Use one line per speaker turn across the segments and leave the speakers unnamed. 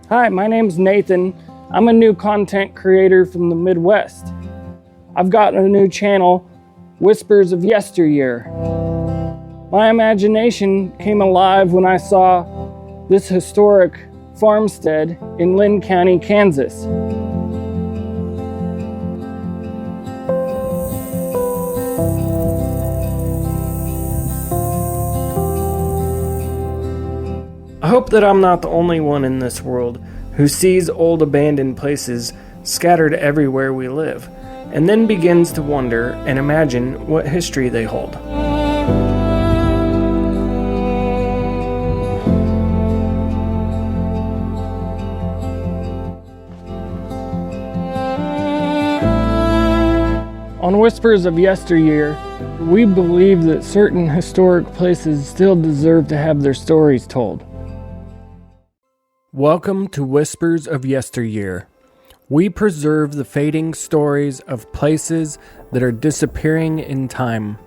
Hi, my name's Nathan. I'm a new content creator from the Midwest. I've got a new channel, Whispers of Yesteryear. My imagination came alive when I saw this historic farmstead in Linn County, Kansas. I hope that I'm not the only one in this world who sees old abandoned places scattered everywhere we live, and then begins to wonder and imagine what history they hold. On Whispers of Yesteryear, we believe that certain historic places still deserve to have their stories told. Welcome to Whispers of Yesteryear. We preserve the fading stories of places that are disappearing in time.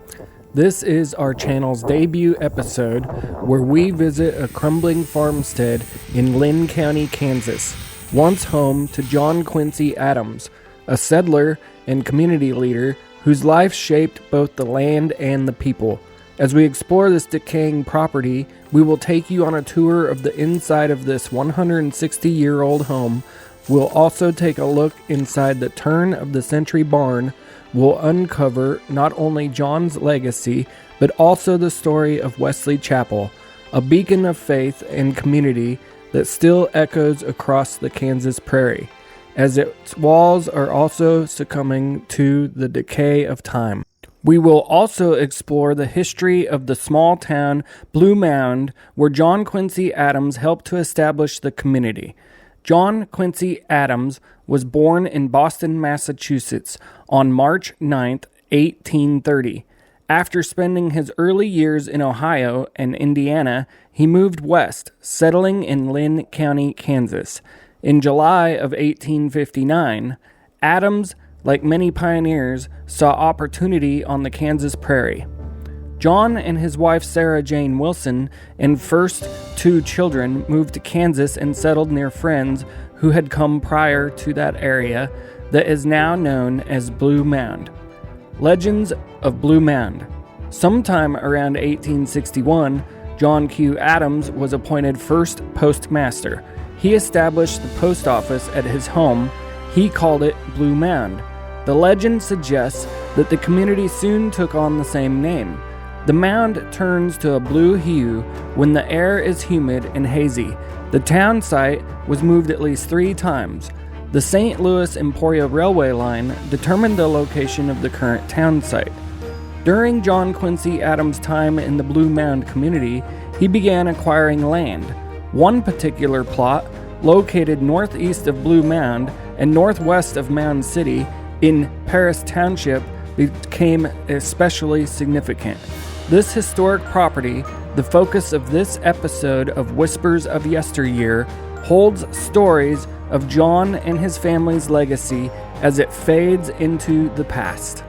This is our channel's debut episode where we visit a crumbling farmstead in Linn County, Kansas, once home to John Quincy Adams, a settler and community leader whose life shaped both the land and the people. As we explore this decaying property, we will take you on a tour of the inside of this 160-year-old home. We'll also take a look inside the turn-of-the-century barn. We'll uncover not only John's legacy, but also the story of Wesley Chapel, a beacon of faith and community that still echoes across the Kansas prairie, as its walls are also succumbing to the decay of time. We will also explore the history of the small town Mound, where John Quincy Adams helped to establish the community. John Quincy Adams was born in Boston, Massachusetts on March 9, 1830. After spending his early years in Ohio and Indiana, he moved west, settling in Linn County, Kansas. In July of 1859, Adams, like many pioneers, saw opportunity on the Kansas prairie. John and his wife Sarah Jane Wilson and first two children moved to Kansas and settled near friends who had come prior to that area that is now known as Blue Mound. Legends of Blue Mound. Sometime around 1861, John Q. Adams was appointed first postmaster. He established the post office at his home. He called it Blue Mound. The legend suggests that the community soon took on the same name. The mound turns to a blue hue when the air is humid and hazy. The town site was moved at least 3 times. The St. Louis-Emporia Railway line determined the location of the current town site. During John Quincy Adams' time in the Blue Mound community, he began acquiring land. One particular plot, located northeast of Blue Mound and northwest of Mound City in Paris Township, became especially significant. This historic property, the focus of this episode of Whispers of Yesteryear, holds stories of John and his family's legacy as it fades into the past.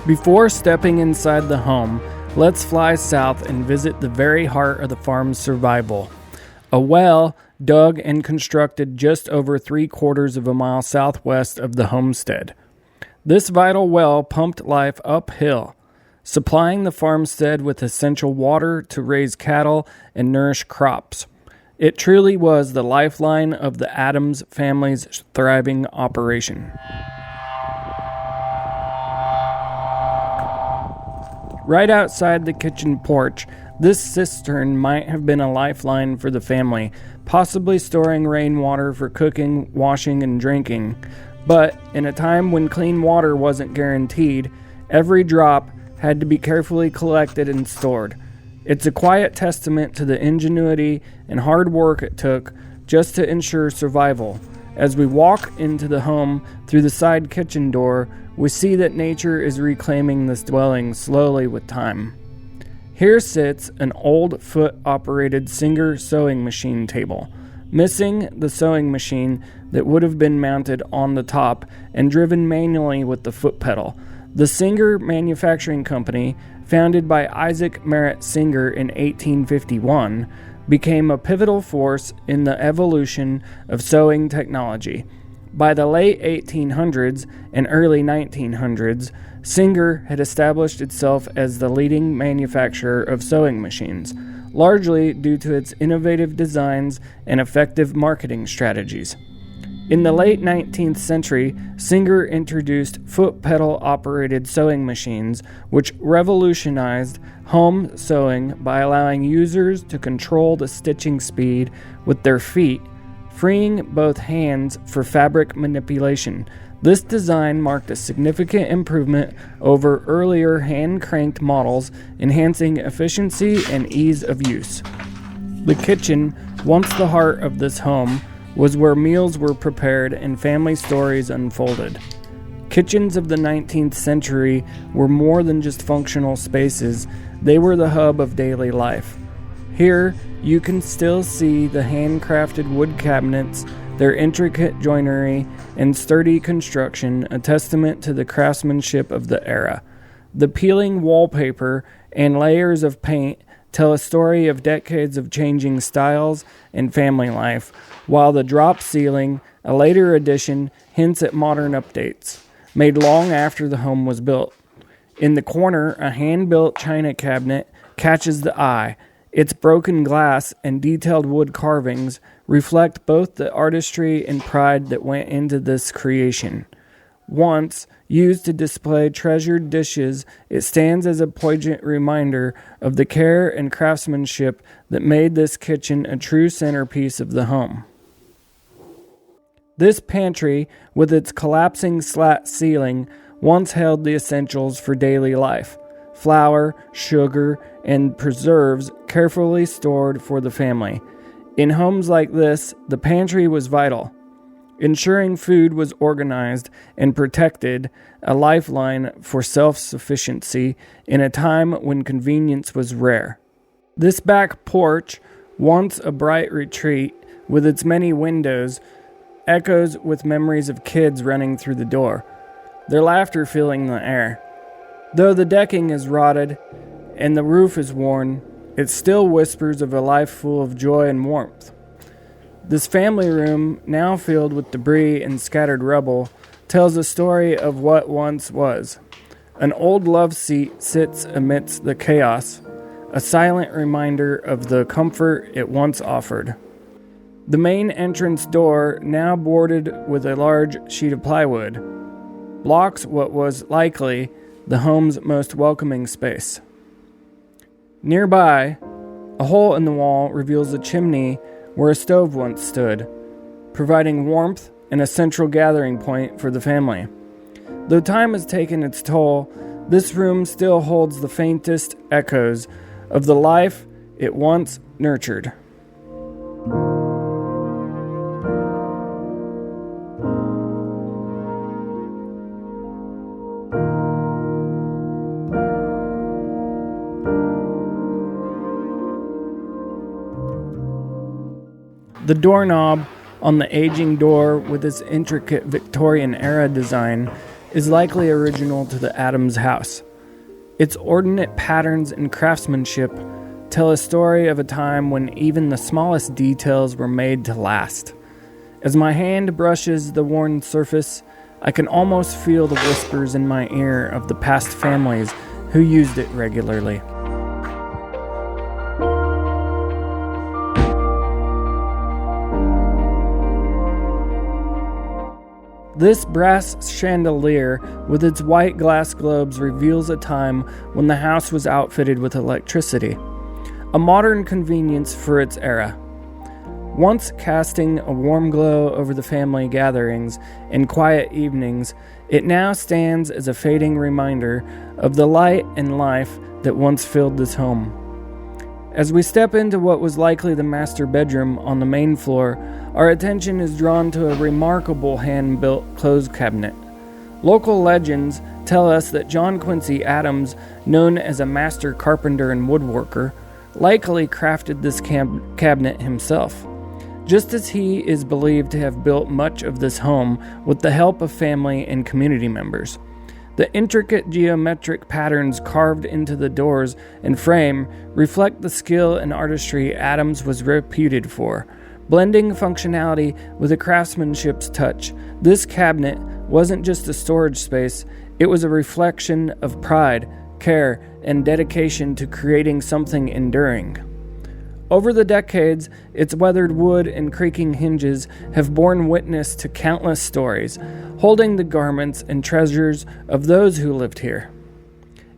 Before stepping inside the home, let's fly south and visit the very heart of the farm's survival. A well dug and constructed just over 3/4 of a mile southwest of the homestead. This vital well pumped life uphill, supplying the farmstead with essential water to raise cattle and nourish crops. It truly was the lifeline of the Adams family's thriving operation. Right outside the kitchen porch, this cistern might have been a lifeline for the family, possibly storing rainwater for cooking, washing, and drinking. But in a time when clean water wasn't guaranteed, every drop had to be carefully collected and stored. It's a quiet testament to the ingenuity and hard work it took just to ensure survival. As we walk into the home through the side kitchen door, we see that nature is reclaiming this dwelling slowly with time. Here sits an old foot-operated Singer sewing machine table, missing the sewing machine that would have been mounted on the top and driven manually with the foot pedal. The Singer Manufacturing Company, founded by Isaac Merritt Singer in 1851, became a pivotal force in the evolution of sewing technology. By the late 1800s and early 1900s, Singer had established itself as the leading manufacturer of sewing machines, largely due to its innovative designs and effective marketing strategies. In the late 19th century, Singer introduced foot pedal operated sewing machines, which revolutionized home sewing by allowing users to control the stitching speed with their feet, freeing both hands for fabric manipulation. This design marked a significant improvement over earlier hand-cranked models, enhancing efficiency and ease of use. The kitchen, once the heart of this home, was where meals were prepared and family stories unfolded. Kitchens of the 19th century were more than just functional spaces, they were the hub of daily life. Here, you can still see the handcrafted wood cabinets, their intricate joinery and sturdy construction, a testament to the craftsmanship of the era. The peeling wallpaper and layers of paint tell a story of decades of changing styles and family life, while the drop ceiling, a later addition, hints at modern updates, made long after the home was built. In the corner, a hand-built china cabinet catches the eye. Its broken glass and detailed wood carvings reflect both the artistry and pride that went into this creation. Once used to display treasured dishes, it stands as a poignant reminder of the care and craftsmanship that made this kitchen a true centerpiece of the home. This pantry, with its collapsing slat ceiling, once held the essentials for daily life: flour, sugar, and preserves carefully stored for the family. In homes like this, the pantry was vital, ensuring food was organized and protected, a lifeline for self-sufficiency in a time when convenience was rare. This back porch, once a bright retreat with its many windows, echoes with memories of kids running through the door, their laughter filling the air. Though the decking is rotted and the roof is worn, it still whispers of a life full of joy and warmth. This family room, now filled with debris and scattered rubble, tells a story of what once was. An old love seat sits amidst the chaos, a silent reminder of the comfort it once offered. The main entrance door, now boarded with a large sheet of plywood, blocks what was likely the home's most welcoming space. Nearby, a hole in the wall reveals a chimney where a stove once stood, providing warmth and a central gathering point for the family. Though time has taken its toll, this room still holds the faintest echoes of the life it once nurtured. The doorknob on the aging door, with its intricate Victorian-era design, is likely original to the Adams house. Its ordinate patterns and craftsmanship tell a story of a time when even the smallest details were made to last. As my hand brushes the worn surface, I can almost feel the whispers in my ear of the past families who used it regularly. This brass chandelier with its white glass globes reveals a time when the house was outfitted with electricity, a modern convenience for its era. Once casting a warm glow over the family gatherings and quiet evenings, it now stands as a fading reminder of the light and life that once filled this home. As we step into what was likely the master bedroom on the main floor, our attention is drawn to a remarkable hand-built clothes cabinet. Local legends tell us that John Quincy Adams, known as a master carpenter and woodworker, likely crafted this cabinet himself, just as he is believed to have built much of this home with the help of family and community members. The intricate geometric patterns carved into the doors and frame reflect the skill and artistry Adams was reputed for. Blending functionality with a craftsmanship's touch, this cabinet wasn't just a storage space, it was a reflection of pride, care, and dedication to creating something enduring. Over the decades, its weathered wood and creaking hinges have borne witness to countless stories, holding the garments and treasures of those who lived here.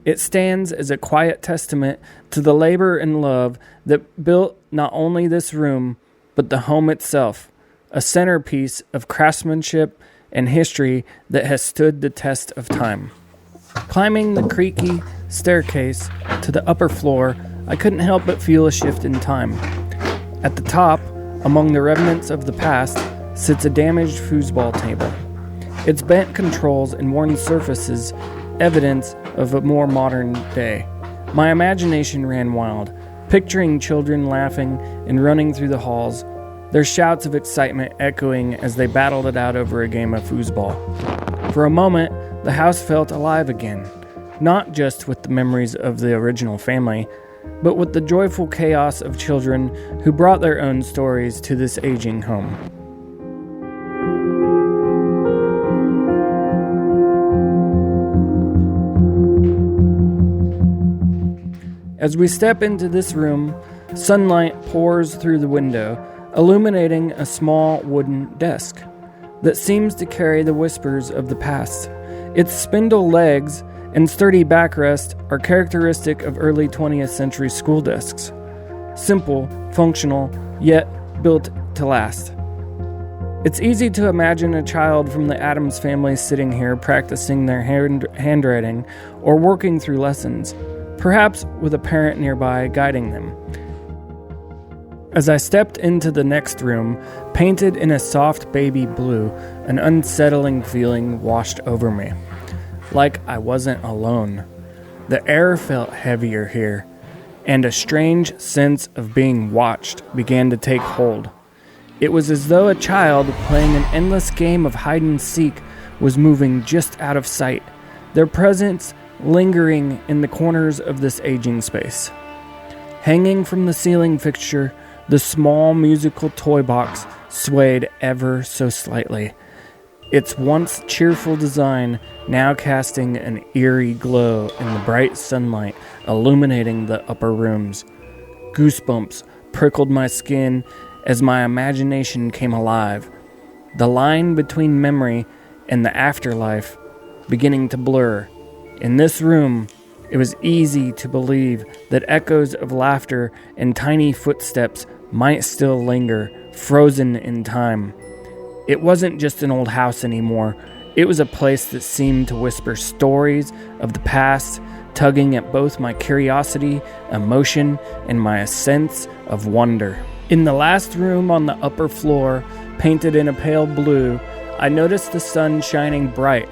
It stands as a quiet testament to the labor and love that built not only this room, but the home itself, a centerpiece of craftsmanship and history that has stood the test of time. Climbing the creaky staircase to the upper floor, I couldn't help but feel a shift in time. At the top, among the remnants of the past, sits a damaged foosball table. Its bent controls and worn surfaces, evidence of a more modern day. My imagination ran wild, picturing children laughing and running through the halls, their shouts of excitement echoing as they battled it out over a game of foosball. For a moment, the house felt alive again, not just with the memories of the original family, but with the joyful chaos of children who brought their own stories to this aging home. As we step into this room, sunlight pours through the window, illuminating a small wooden desk that seems to carry the whispers of the past. Its spindle legs and sturdy backrest are characteristic of early 20th century school desks. Simple, functional, yet built to last. It's easy to imagine a child from the Adams family sitting here practicing their handwriting or working through lessons, perhaps with a parent nearby guiding them. As I stepped into the next room, painted in a soft baby blue, an unsettling feeling washed over me. Like I wasn't alone. The air felt heavier here, and a strange sense of being watched began to take hold. It was as though a child playing an endless game of hide and seek was moving just out of sight, their presence lingering in the corners of this aging space. Hanging from the ceiling fixture, the small musical toy box swayed ever so slightly, its once cheerful design now casting an eerie glow in the bright sunlight illuminating the upper rooms. Goosebumps prickled my skin as my imagination came alive, the line between memory and the afterlife beginning to blur. In this room, it was easy to believe that echoes of laughter and tiny footsteps might still linger, frozen in time. It wasn't just an old house anymore. It was a place that seemed to whisper stories of the past, tugging at both my curiosity, emotion, and my sense of wonder. In the last room on the upper floor, painted in a pale blue, I noticed the sun shining bright.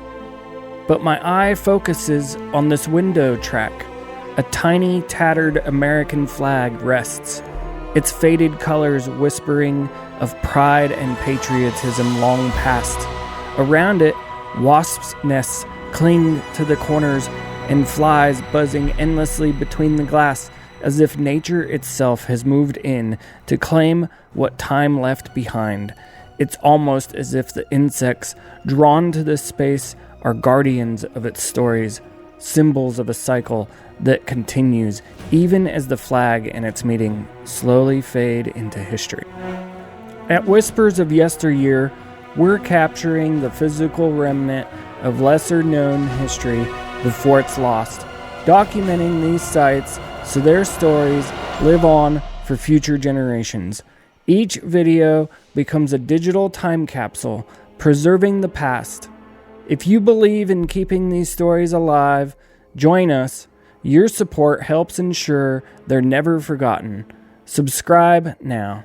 But my eye focuses on this window track. A tiny, tattered American flag rests, its faded colors whispering of pride and patriotism long past. Around it, wasps' nests cling to the corners and flies buzzing endlessly between the glass, as if nature itself has moved in to claim what time left behind. It's almost as if the insects drawn to this space are guardians of its stories, symbols of a cycle that continues even as the flag and its meaning slowly fade into history. At Whispers of Yesteryear, we're capturing the physical remnant of lesser-known history before it's lost, documenting these sites so their stories live on for future generations. Each video becomes a digital time capsule, preserving the past. If you believe in keeping these stories alive, join us. Your support helps ensure they're never forgotten. Subscribe now.